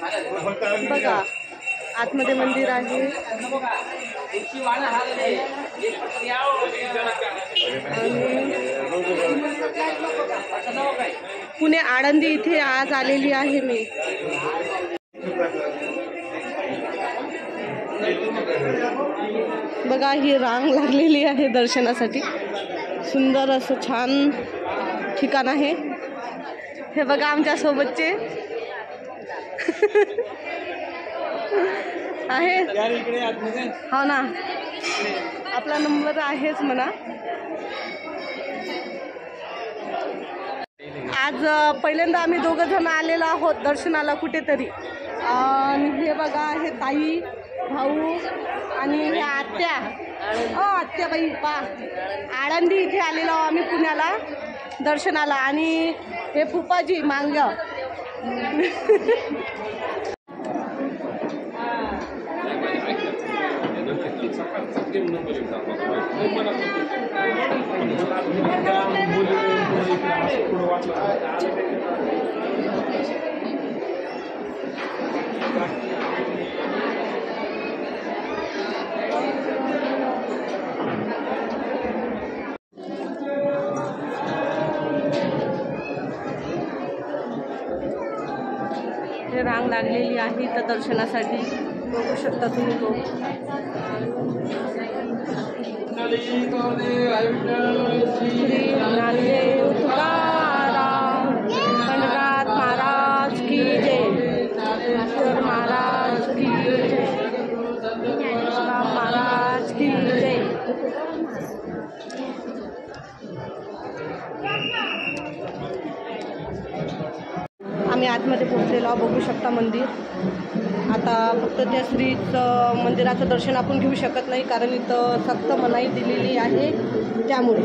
बघा आतमध्ये मंदिर आहे पुणे आळंदी इथे आज आलेली आहे मी। बघा ही रांग लागलेली आहे दर्शनासाठी। सुंदर असं छान ठिकाण आहे हे बघा आमच्या सोबतचे आहे हो ना आपला नंबर आहेच म्हणा। आज पहिल्यांदा आम्ही दोघं जण आलेलो आहोत दर्शनाला कुठेतरी। हे बघा हे ताई भाऊ आणि हे आत्या आत्याबाई पा आळंदी इथे आलेलो आम्ही पुण्याला दर्शनाला आणि हे फुपाजी मांग हे रांग लागलेली आहे इथं दर्शनासाठी बघू शकता तुम्ही तो। श्री ज्ञानदेव तुकाराम पंढरनाथ महाराज की जय महाराज की जय महाराज की जय। आम्ही आतमध्ये पोहोचलेलो बघू शकता मंदिर। आता फक्त त्या श्रीचं मंदिराचं दर्शन आपण घेऊ शकत नाही कारण इथं सक्त मनाई दिलेली आहे त्यामुळे।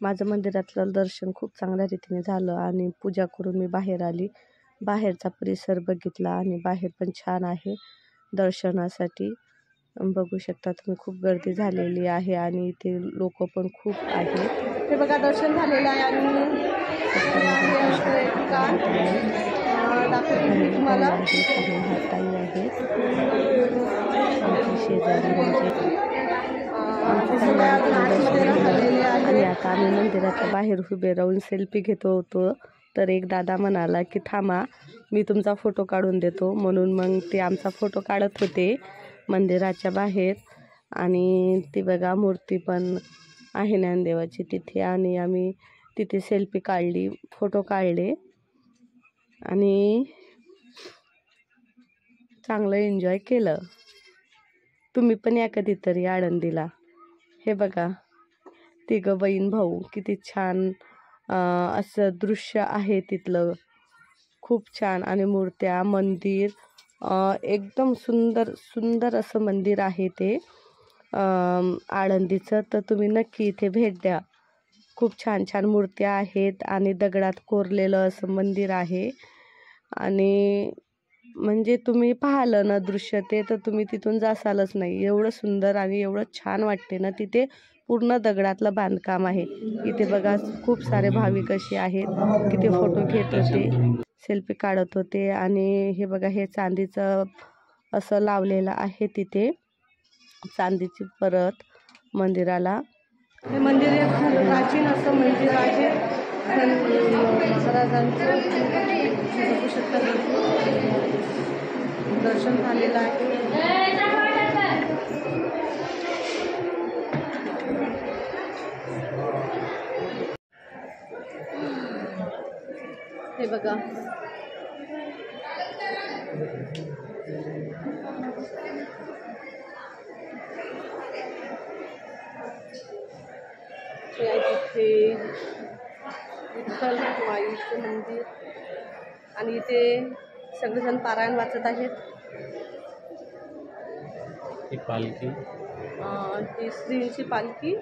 माझं मंदिरातलं दर्शन खूप चांगल्या रीतीने झालं आणि पूजा करून मी बाहेर आली। बाहेरचा परिसर बघितला आणि बाहेर पण छान आहे दर्शनासाठी। बघू शकता तुम्ही खूप गर्दी झालेली आहे आणि इथे लोक पण खूप आहेत। हे बघा दर्शन झालेलं आहे आणि दाखवते तुम्हाला ताई आहेत शेजारी आणि आता आम्ही मंदिराच्या बाहेर उभे राहून सेल्फी घेतो होतो तर एक दादा म्हणाला की थांबा मी तुमचा फोटो काढून देतो म्हणून मग ते आमचा फोटो काढत होते मंदिराच्या बाहेर। आणि ती बघा मूर्ती पण आहे ज्ञानदेवाची तिथे आणि आम्ही तिथे सेल्फी काढली फोटो काढले आणि चांगलं एन्जॉय केलं। तुम्ही पण या कधीतरी आळंदीला। हे बघा तिघं बहीण भाऊ किती छान असं दृश्य आहे तिथलं खूप छान आणि मूर्त्या मंदिर एकदम सुंदर सुंदर असं मंदिर आहे ते आळंदीचं। तर तुम्ही नक्की इथे भेट द्या। खूप छान छान मूर्त्या आहेत आणि दगडात कोरलेलं असं मंदिर आहे आणि म्हणजे तुम्ही पाहिलं ना दृश्य ते तर तुम्ही तिथून जासालच नाही। एवढं सुंदर आणि एवढं छान वाटते ना तिथे। पूर्ण दगडातलं बांधकाम आहे। इथे बघा खूप सारे भाविक असे आहेत की ते फोटो घेत होते सेल्फी काढत होते आणि हे बघा हे चांदीचं असं लावलेलं आहे तिथे चांदीची परत मंदिराला। हे मंदिर एक खूप प्राचीन असं मंदिर आहे महाराजांचं। बघू शकता दर्शन झालेलं आहे। हे बघा तिथे विठ्ठल माईचं मंदिर आणि इथे सगळेजण पारायण वाचत आहेत। ती पालखी ती श्रींची पालखी.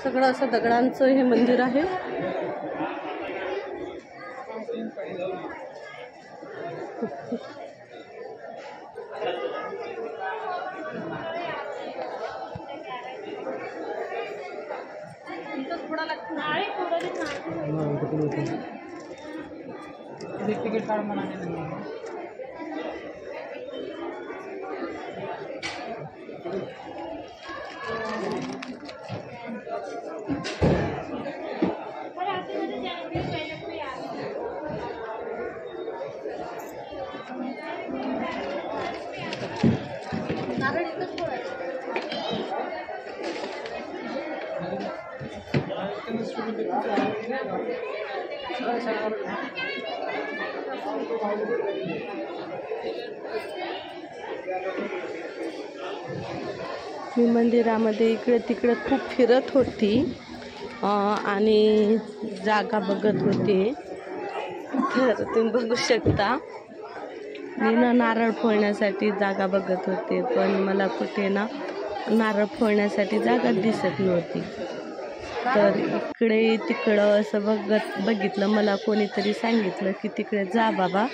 सगळं असं दगडांचं हे मंदिर आहे. तिकीट काढ म्हणा. मी मंदिरामध्ये इकडे तिकडे खूप फिरत होती आणि जागा बघत होते. तर तुम्ही बघू शकता मी ना नारळ फोडण्यासाठी जागा बघत होते, पण मला कुठे ना नारळ फोडण्यासाठी जागा दिसत नव्हती. तर इकडे तिकडं असं बघितलं. मला कोणीतरी सांगितलं की तिकडे जा बाबा,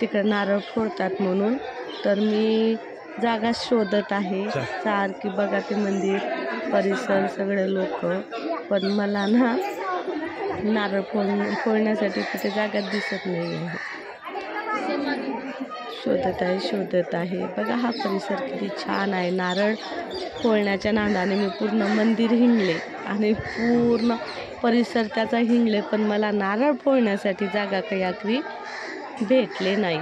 तिकडे नारळ फोडतात म्हणून. तर मी जागा शोधत आहे सारखी. बघा ते मंदिर, परिसर, सगळे लोक, पण मला ना नारळ फोडण्यासाठी कुठे जागा दिसत नाही आहे. शोधत आहे. बघा हा परिसर किती छान आहे. नारळ फोडण्याच्या नादाने मी पूर्ण मंदिर हिंडले आणि पूर्ण परिसर त्याचा हिंडले, पण मला नारळ फोडण्यासाठी जागा काही आखरी भेटले नाही.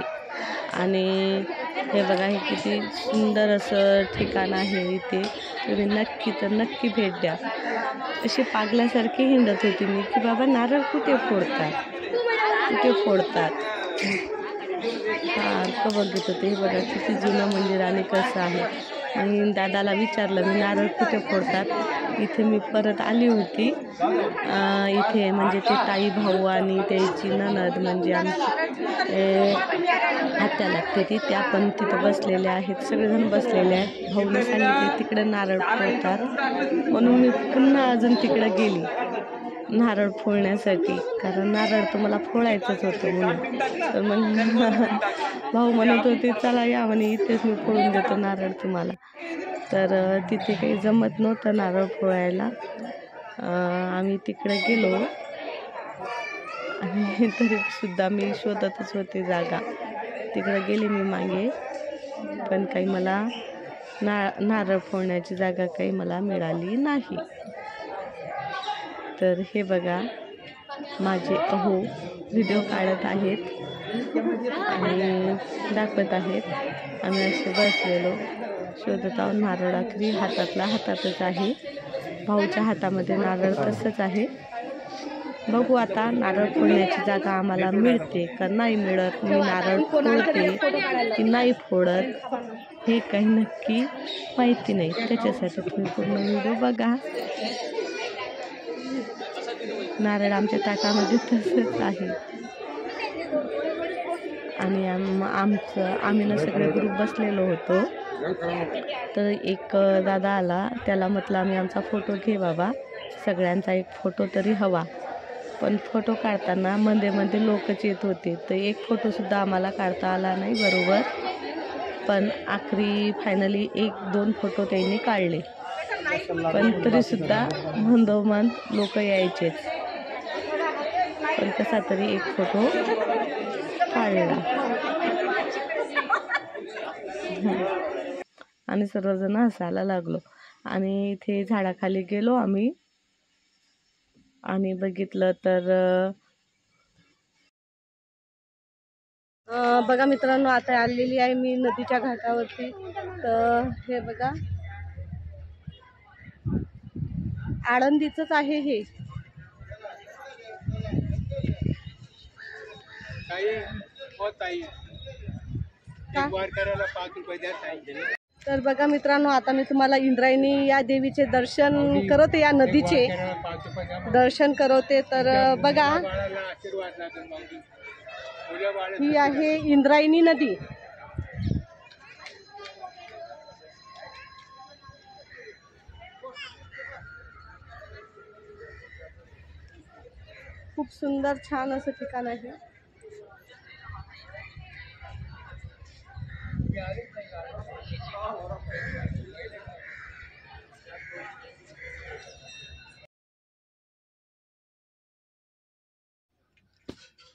आणि हे बघा, हे किती सुंदर असं ठिकाण आहे इथे. तुम्ही नक्की भेट द्या. अशी पागल्यासारखी हिंडत होती मी की बाबा नारळ कुठे फोडतात. बघत होते. हे बघा किती जुनं मंदिर आणि कसं आहे. आणि दादाला विचारलं मी नारळ कुठे फोडतात. इथे मी परत आली होती. इथे म्हणजे ते ताई भाऊ आणि त्याची ननद म्हणजे आमची आत्या लागते ती, त्या पण तिथं बसलेल्या आहेत. सगळेजण बसलेले आहेत. भाऊने सांगितले तिकडे नारळ फोडतात, म्हणून मी पुन्हा अजून तिकडे गेली नारळ फोडण्यासाठी, कारण नारळ तर मला फोडायचंच होतं म्हणून. तर मग भाऊ म्हणत होते चला या म्हणे, इथेच मी फोडून देतो नारळ तुम्हाला. तर तिथे काही जमत नव्हतं नारळ फोडायला. आम्ही तिकडे गेलो आणि तरीसुद्धा मी शोधतच होते जागा. तिकडे गेले मी मागे, पण काही मला नारळ फोडण्याची जागा काही मला मिळाली नाही. तर हे बघा माझे अहो व्हिडिओ काढत आहेत आणि दाखवत आहेत. आम्ही असे बसलेलो शोधत आहोत. नारळ आखरी हातातच आहे. भाऊच्या हातामध्ये नारळ तसंच आहे. बघू आता नारळ फोडण्याची जागा आम्हाला मिळते का नाही मिळत. मी नारळ फोडते की नाही फोडत हे काही नक्की माहिती नाही. त्याच्यासाठी तुम्ही पूर्ण व्हिडिओ बघा. नारळ आमच्या ताटामध्ये तसंच आहे. आणि आम्ही ना सगळे ग्रुप बसलेलो होतो. तर एक दादा आला, त्याला म्हटलं आम्ही आमचा फोटो घे बाबा, सगळ्यांचा एक फोटो तरी हवा. पण फोटो काढताना मध्ये लोकच येत होते, तर एक फोटोसुद्धा आम्हाला काढता आला नाही बरोबर. पण आखरी फायनली 1-2 फोटो त्यांनी काढले, पण तरीसुद्धा मंदोमंद लोक यायचेच. पण कसा तरी एक फोटो काढला आणि सर्वजण हसायला लागलो. आणि इथे झाडाखाली गेलो आम्ही आणि बघितलं तर बघा मित्रांनो, आता आलेली आहे मी नदीच्या घाटावरती. तर हे बघा आळंदीचंच आहे हे. तर बघा मित्रांनो, आता मी तुम्हाला इंद्रायणी या देवीचे दर्शन करवते, या नदीचे दर्शन करवते. तर बघा, ही आहे इंद्रायणी नदी. खूप सुंदर छान असं ठिकाण आहे.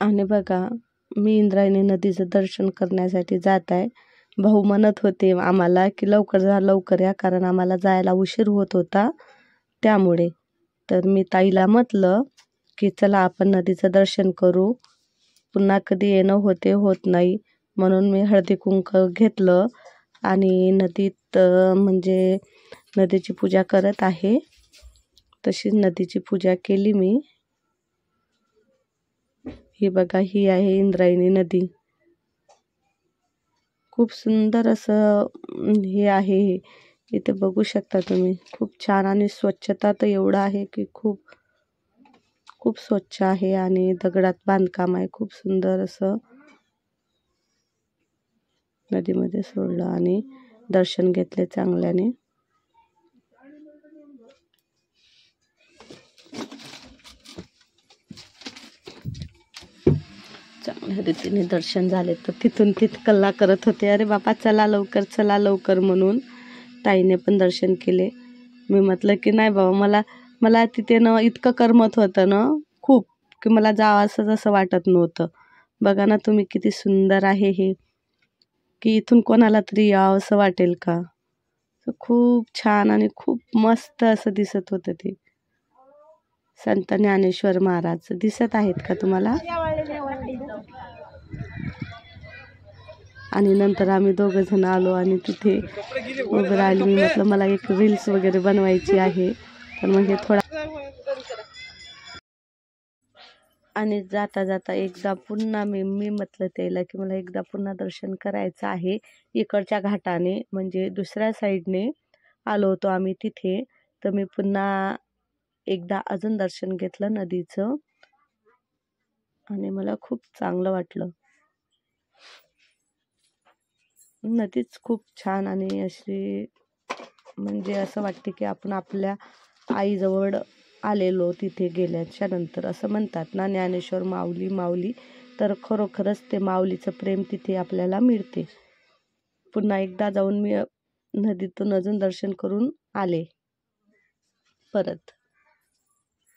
आणि बघा, मी इंद्रायणी नदीचं दर्शन करण्यासाठी जात आहे. भाऊ म्हणत होते आम्हाला की लवकर जा लवकर या, कारण आम्हाला जायला उशीर होत होता त्यामुळे. तर मी ताईला म्हटलं की चला आपण नदीचं दर्शन करू, पुन्हा कधी येणं होत नाही. म्हणून मी हळदी कुंकू घेतलं आणि नदीत म्हणजे नदीची पूजा करत आहे. तशीच नदीची पूजा केली मी. ही बघा, ही आहे इंद्रायणी नदी. खूप सुंदर असं हे आहे. इथे बघू शकता तुम्ही, खूप छान. आणि स्वच्छता तर एवढं आहे की खूप खूप स्वच्छ आहे. आणि दगडात बांधकाम आहे. खूप सुंदर असं नदीमध्ये सोडलं आणि दर्शन घेतले चांगल्याने. चांगल्या रीतीने दर्शन झाले. तर तिथून कल्ला करत होते, अरे बापा चला लवकर म्हणून. ताईने पण दर्शन केले. मी म्हटलं की नाही बाबा, मला तिथे ना इतकं करमत होतं ना खूप, की मला जावं असं वाटत नव्हतं. बघा ना तुम्ही, किती सुंदर आहे हे, की इथून कोणाला तरी यावं असं वाटेल का. खूप छान आणि खूप मस्त असं दिसत होतं ते. संत ज्ञानेश्वर महाराज दिसत आहेत का तुम्हाला. आणि नंतर आम्ही दोघं जण आलो आणि तिथे उभं राहिलो. मी म्हटलं मला एक रील्स वगैरे बनवायची आहे, तर मग हे थोडा. आणि जाता जाता एकदा पुन्हा मी म्हटलं त्याला की मला एकदा पुन्हा दर्शन करायचं आहे. इकडच्या घाटाने म्हणजे दुसऱ्या साईडने आलो होतो आम्ही तिथे. तर मी पुन्हा एकदा अजून दर्शन घेतलं नदीचं आणि मला खूप चांगलं वाटलं. नदीच खूप छान आणि अशी म्हणजे असं वाटते की आपण आपल्या आईजवळ आलेलो तिथे गेल्याच्या नंतर. असं म्हणतात ना, ज्ञानेश्वर माऊली. तर खरोखरच ते माऊलीचं प्रेम तिथे आपल्याला मिळते. पुन्हा एकदा जाऊन मी नदीतून अजून दर्शन करून आले परत.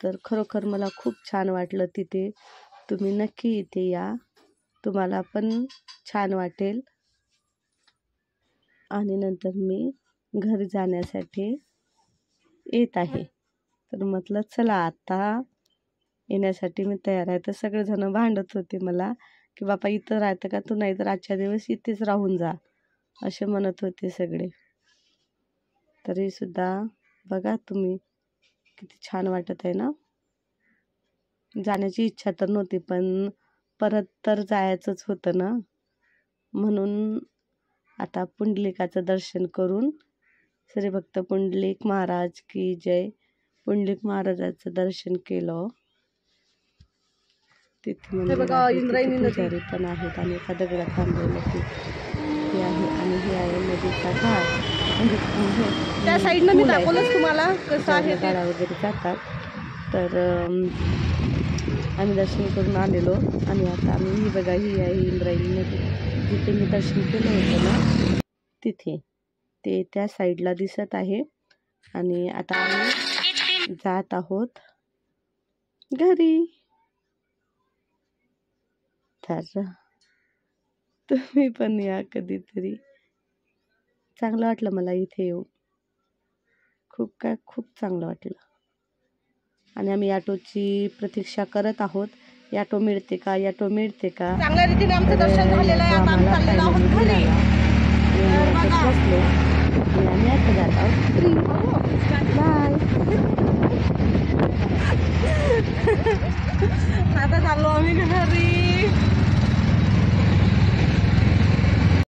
तर खरोखर मला खूप छान वाटलं तिथे. तुम्ही नक्की इथे या, तुम्हाला पण छान वाटेल. आणि नंतर मी घरी जाण्यासाठी येत आहे. तर म्हटलं चला आता येण्यासाठी मी तयार आहे. तर सगळेजण भांडत होते मला की बापा इथं राहतं का तू, नाही तर आजच्या दिवस इथेच राहून जा, असे म्हणत होते सगळे. तरीसुद्धा बघा तुम्ही, किती छान वाटत आहे ना. जाण्याची इच्छा तर नव्हती, पण परत तर जायचंच होतं ना. म्हणून आता पुंडलिकाचं दर्शन करून, श्री भक्त पुंडलिक महाराज की जय, पुंडलिक महाराजाचं दर्शन केलं. तिथे इंद्रायणी नदी पण आहेत आणि एका दगडात बांधलेलं हे आहे. आणि हे आहे नदीचा घाट. म्हणजे त्या साईडनं मी दाखवलंच तुम्हाला कसं आहे. गाड्या वगैरे जातात. तर आम्ही दर्शन करून आलेलो. आणि आता आम्ही ही बघा, ही आहे इंद्रायणी नदी. जिथे मी दर्शन केलं होतं ना तिथे, ते त्या साईडला दिसत आहे. आणि आता आम्ही जात आहोत घरी. तर तुम्ही पण या कधीतरी. चांगलं वाटलं मला इथे येऊन, खूप चांगलं वाटलं. आणि आम्ही ऑटोची प्रतीक्षा करत आहोत. ऑटो मिळते का. चांगल्या रीतीने आमचं दर्शन झालेलं आहे. आता आम्ही चाललेलो आहोत घरी. बसलो आणि आम्ही आता जात आहोत घरी. बाय. आता चाललो आम्ही घरी.